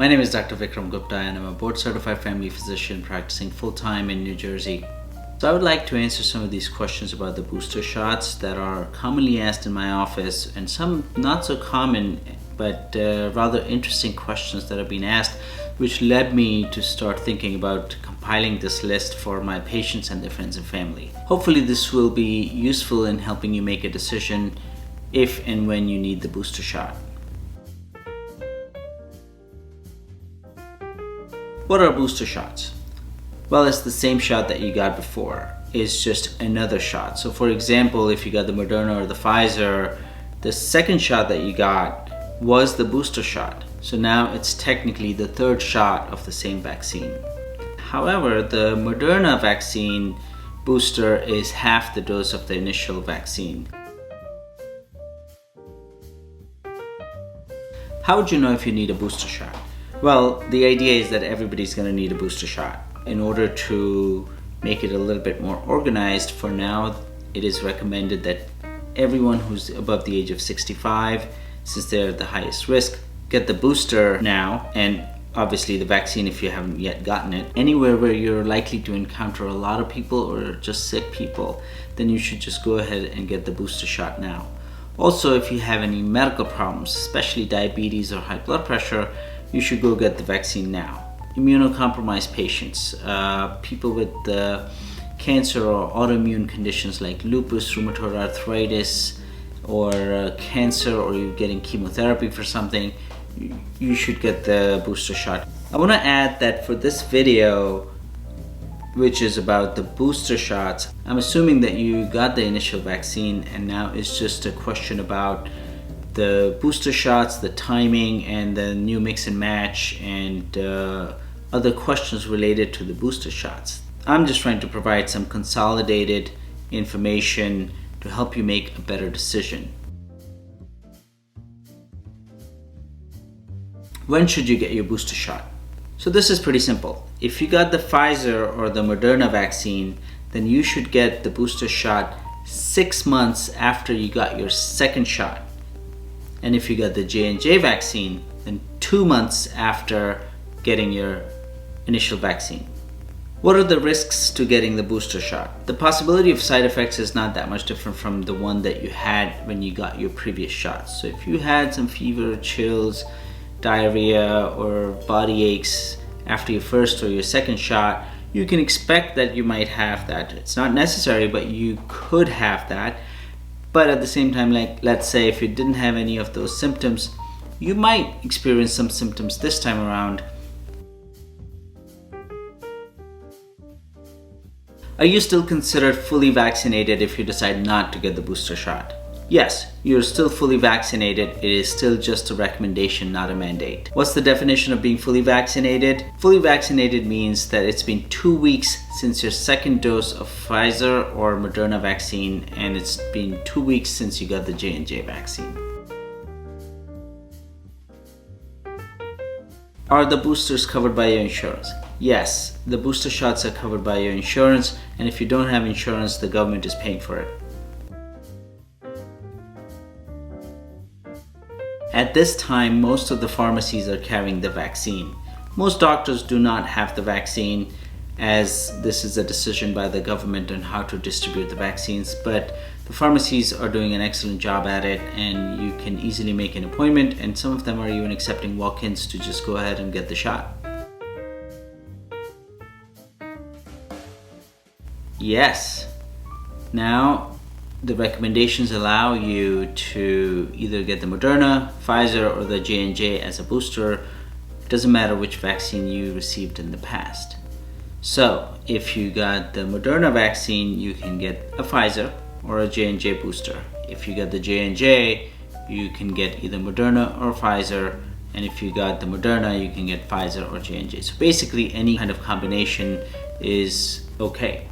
My name is Dr. Vikram Gupta and I'm a board-certified family physician practicing full-time in New Jersey. So I would like to answer some of these questions about the booster shots that are commonly asked in my office, and some not so common but rather interesting questions that have been asked, which led me to start thinking about compiling this list for my patients and their friends and family. Hopefully this will be useful in helping you make a decision if and when you need the booster shot. What are booster shots? Well, it's the same shot that you got before. It's just another shot. So for example, if you got the Moderna or the Pfizer, the second shot that you got was the booster shot. So now it's technically the third shot of the same vaccine. However, the Moderna vaccine booster is half the dose of the initial vaccine. How would you know if you need a booster shot? Well, the idea is that everybody's going to need a booster shot. In order to make it a little bit more organized, for now, it is recommended that everyone who's above the age of 65, since they're at the highest risk, get the booster now, and obviously the vaccine if you haven't yet gotten it. Anywhere where you're likely to encounter a lot of people or just sick people, then you should just go ahead and get the booster shot now. Also, if you have any medical problems, especially diabetes or high blood pressure, you should go get the vaccine now. Immunocompromised patients, people with cancer or autoimmune conditions like lupus, rheumatoid arthritis, or cancer, or you're getting chemotherapy for something, you should get the booster shot. I want to add that for this video, which is about the booster shots, I'm assuming that you got the initial vaccine and now it's just a question about the booster shots, the timing, and the new mix and match, and other questions related to the booster shots. I'm just trying to provide some consolidated information to help you make a better decision. When should you get your booster shot? So this is pretty simple. If you got the Pfizer or the Moderna vaccine, then you should get the booster shot 6 months after you got your second shot. And if you got the J&J vaccine, then 2 months after getting your initial vaccine. What are the risks to getting the booster shot? The possibility of side effects is not that much different from the one that you had when you got your previous shot. So if you had some fever, chills, diarrhea, or body aches after your first or your second shot, you can expect that you might have that. It's not necessary, but you could have that. But at the same time, like let's say if you didn't have any of those symptoms, you might experience some symptoms this time around. Are you still considered fully vaccinated if you decide not to get the booster shot? Yes, you're still fully vaccinated. It is still just a recommendation, not a mandate. What's the definition of being fully vaccinated? Fully vaccinated means that it's been 2 weeks since your second dose of Pfizer or Moderna vaccine, and it's been 2 weeks since you got the J&J vaccine. Are the boosters covered by your insurance? Yes, the booster shots are covered by your insurance, and if you don't have insurance, the government is paying for it. At this time, most of the pharmacies are carrying the vaccine. Most doctors do not have the vaccine, as this is a decision by the government on how to distribute the vaccines, but the pharmacies are doing an excellent job at it, and you can easily make an appointment, and some of them are even accepting walk-ins to just go ahead and get the shot. Yes. Now, the recommendations allow you to either get the Moderna, Pfizer, or the J&J as a booster. It doesn't matter which vaccine you received in the past. So if you got the Moderna vaccine, you can get a Pfizer or a J&J booster. If you got the J&J, you can get either Moderna or Pfizer. And if you got the Moderna, you can get Pfizer or J&J. So basically any kind of combination is okay.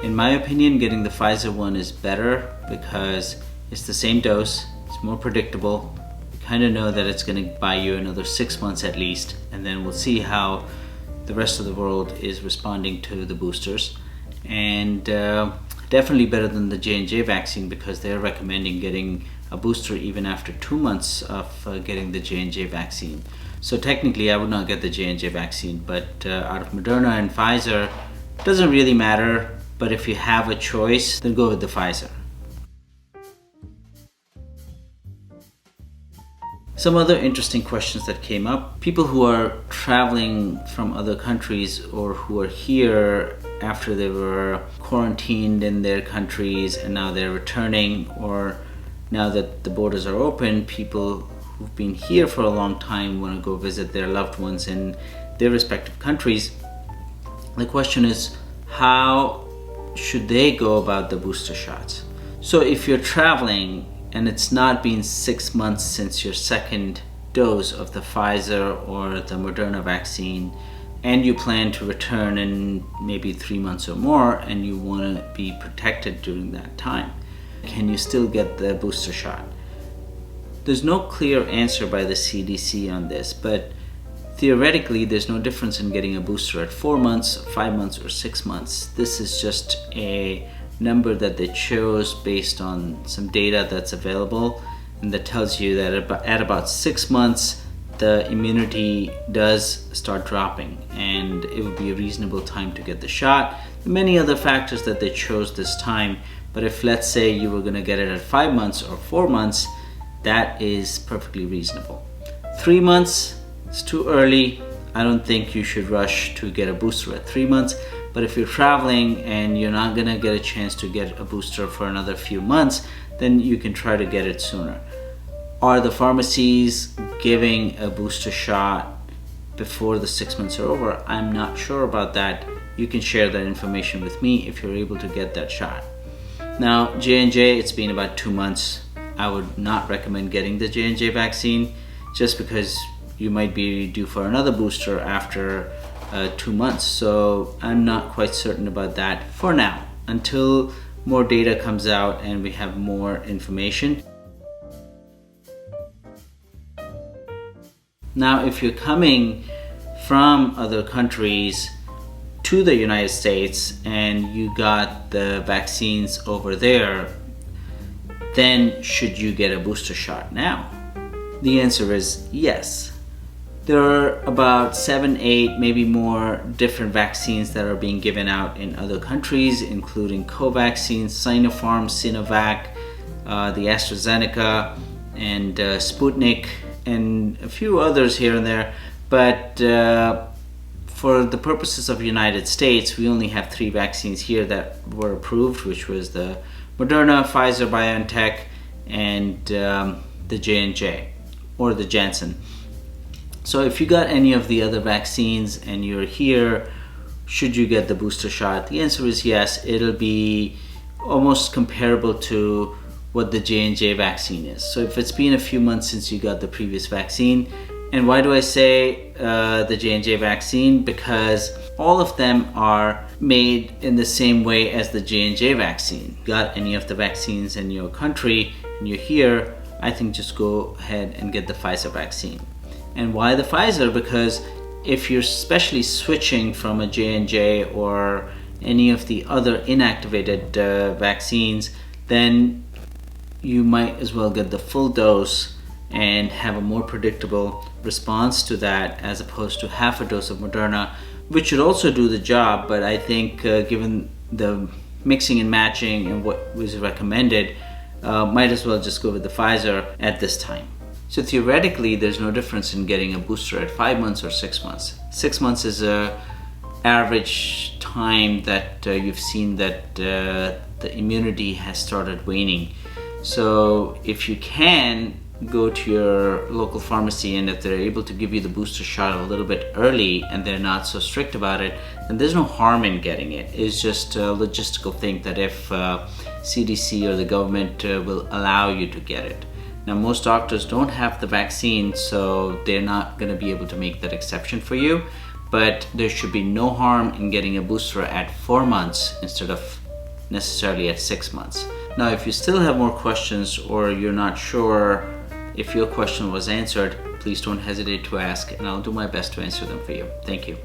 In my opinion, getting the Pfizer one is better because it's the same dose, it's more predictable. You kind of know that it's going to buy you another 6 months at least, and then we'll see how the rest of the world is responding to the boosters. And Definitely better than the J&J vaccine, because they're recommending getting a booster even after 2 months of getting the J&J vaccine. So technically I would not get the J&J vaccine, but out of Moderna and Pfizer, doesn't really matter. But if you have a choice, then go with the Pfizer. Some other interesting questions that came up. People who are traveling from other countries or who are here after they were quarantined in their countries and now they're returning, or now that the borders are open, people who've been here for a long time want to go visit their loved ones in their respective countries. The question is, how should they go about the booster shots? So if you're traveling and it's not been 6 months since your second dose of the Pfizer or the Moderna vaccine, and you plan to return in maybe 3 months or more, and you want to be protected during that time, can you still get the booster shot? There's no clear answer by the CDC on this, but theoretically there's no difference in getting a booster at 4 months, 5 months, or 6 months. This is just a number that they chose based on some data that's available, and that tells you that at about 6 months the immunity does start dropping and it would be a reasonable time to get the shot. There are many other factors that they chose this time, but if let's say you were going to get it at 5 months or 4 months, that is perfectly reasonable. 3 months, it's too early. I don't think you should rush to get a booster at 3 months. But if you're traveling and you're not gonna get a chance to get a booster for another few months, then you can try to get it sooner. Are the pharmacies giving a booster shot before the 6 months are over? I'm not sure about that. You can share that information with me if you're able to get that shot. Now, J&J, it's been about 2 months. I would not recommend getting the J&J vaccine, just because you might be due for another booster after 2 months. So I'm not quite certain about that for now, until more data comes out and we have more information. Now, if you're coming from other countries to the United States and you got the vaccines over there, then should you get a booster shot now? The answer is yes. There are about 7, 8, maybe more different vaccines that are being given out in other countries, including Covaxin, Sinovac, the Astra Zeneca, and Sputnik, and a few others here and there. But for the purposes of the United States, we only have 3 vaccines here that were approved, which was the Moderna, Pfizer, BioNTech, and the J&J, or the Janssen. So if you got any of the other vaccines and you're here, should you get the booster shot? The answer is yes. It'll be almost comparable to what the J&J vaccine is. So if it's been a few months since you got the previous vaccine, and why do I say the J&J vaccine? Because all of them are made in the same way as the J&J vaccine. Got any of the vaccines in your country and you're here, I think just go ahead and get the Pfizer vaccine. And why the Pfizer? Because if you're especially switching from a J&J or any of the other inactivated vaccines, then you might as well get the full dose and have a more predictable response to that, as opposed to half a dose of Moderna, which should also do the job. But I think given the mixing and matching and what was recommended, might as well just go with the Pfizer at this time. So theoretically, there's no difference in getting a booster at 5 months or 6 months. 6 months is a average time that you've seen that the immunity has started waning. So if you can, go to your local pharmacy, and if they're able to give you the booster shot a little bit early and they're not so strict about it, then there's no harm in getting it. It's just a logistical thing that if CDC or the government will allow you to get it. Now, most doctors don't have the vaccine, so they're not going to be able to make that exception for you, but there should be no harm in getting a booster at 4 months instead of necessarily at 6 months. Now, if you still have more questions or you're not sure if your question was answered, please don't hesitate to ask, and I'll do my best to answer them for you. Thank you.